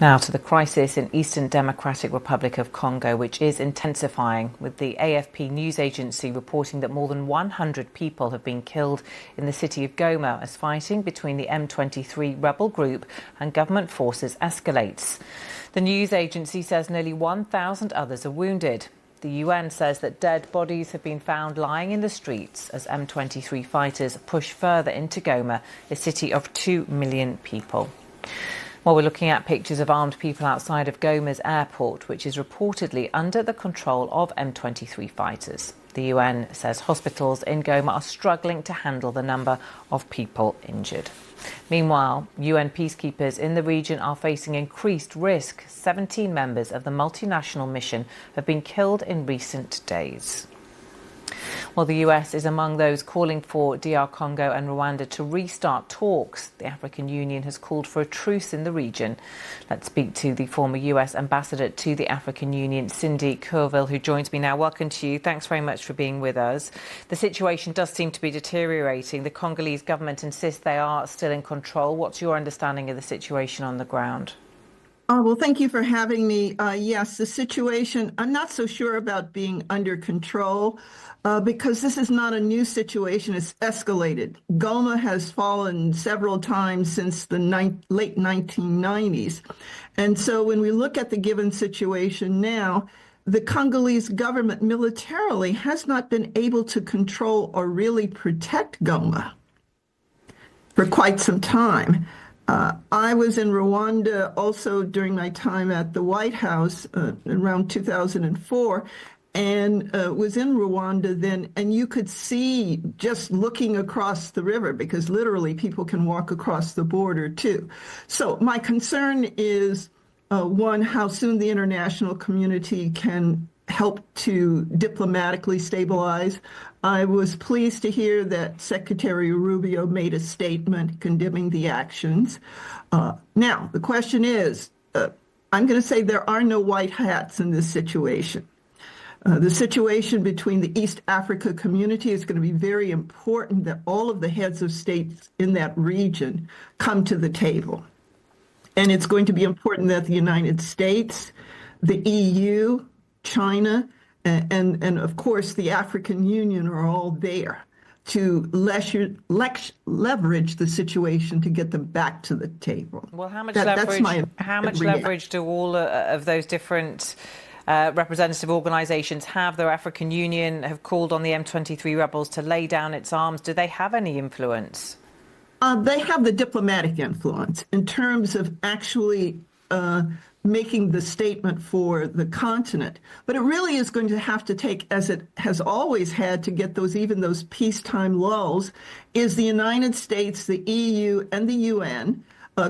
Now to the crisis in Eastern Democratic Republic of Congo, which is intensifying, with the AFP news agency reporting that more than 100 people have been killed in the city of Goma as fighting between the M23 rebel group and government forces escalates. The news agency says nearly 1,000 others are wounded. The UN says that dead bodies have been found lying in the streets as M23 fighters push further into Goma, a city of 2 million people. Well, we're looking at pictures of armed people outside of Goma's airport, which is reportedly under the control of M23 fighters. The UN says hospitals in Goma are struggling to handle the number of people injured. Meanwhile, UN peacekeepers in the region are facing increased risk. 17 members of the multinational mission have been killed in recent days. Well, the US is among those calling for DR Congo and Rwanda to restart talks. The African Union has called for a truce in the region. Let's speak to the former US ambassador to the African Union, Cindy Courville, who joins me now. Welcome to you. Thanks very much for being with us. The situation does seem to be deteriorating. The Congolese government insists they are still in control. What's your understanding of the situation on the ground? Well, thank you for having me. Yes, the situation, I'm not so sure about being under control because this is not a new situation. It's escalated. Goma has fallen several times since the late 1990s. And so when we look at the given situation now, the Congolese government militarily has not been able to control or really protect Goma for quite some time. I was in Rwanda also during my time at the White House around 2004 and was in Rwanda then. And you could see just looking across the river, because literally people can walk across the border too. So my concern is, one, how soon the international community can help to diplomatically stabilize. I was pleased to hear that Secretary Rubio made a statement condemning the actions. Now, the question is, I'm going to say there are no white hats in this situation. The situation between the East Africa community is going to be very important that all of the heads of states in that region come to the table. And it's going to be important that the United States, the EU, China, and of course the African Union are all there to leverage the situation to get them back to the table. Well, how much leverage do all of those different representative organisations have? The African Union have called on the M23 rebels to lay down its arms. Do they have any influence? They have the diplomatic influence in terms of actually making the statement for the continent. But it really is going to have to take, as it has always had to get even those peacetime lulls, is the United States, the EU, and the UN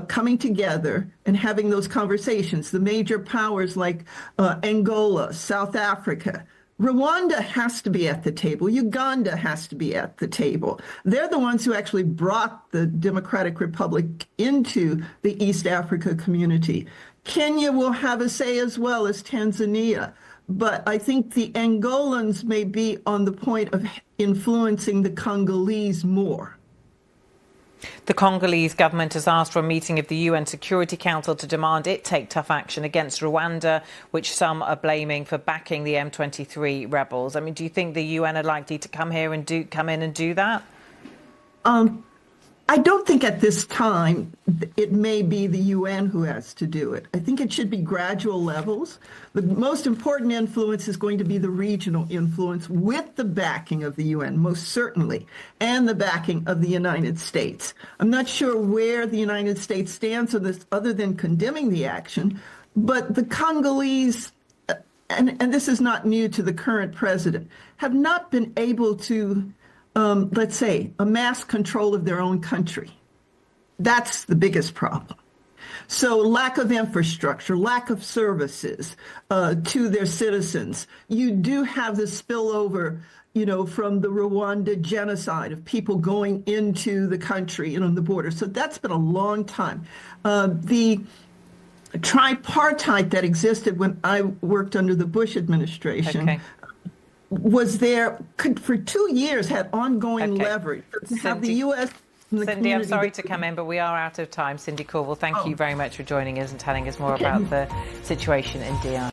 coming together and having those conversations. The major powers like Angola, South Africa, Rwanda has to be at the table. Uganda has to be at the table. They're the ones who actually brought the Democratic Republic into the East Africa community. Kenya will have a say as well as Tanzania. But I think the Angolans may be on the point of influencing the Congolese more. The Congolese government has asked for a meeting of the UN Security Council to demand it take tough action against Rwanda, which some are blaming for backing the M23 rebels. I mean, do you think the UN are likely to come in and do that? I don't think at this time it may be the UN who has to do it. I think it should be gradual levels. The most important influence is going to be the regional influence with the backing of the UN, most certainly, and the backing of the United States. I'm not sure where the United States stands on this other than condemning the action, but the Congolese, and this is not new to the current president, have not been able to let's say, amass control of their own country. That's the biggest problem. So lack of infrastructure, lack of services to their citizens. You do have the spillover, from the Rwanda genocide of people going into the country, the border. So that's been a long time. The tripartite that existed when I worked under the Bush administration was there, for 2 years, had ongoing leverage. To have the U.S. Cindy, I'm sorry to come in, but we are out of time. Cindy Courville, thank you very much for joining us and telling us more about the situation in DI.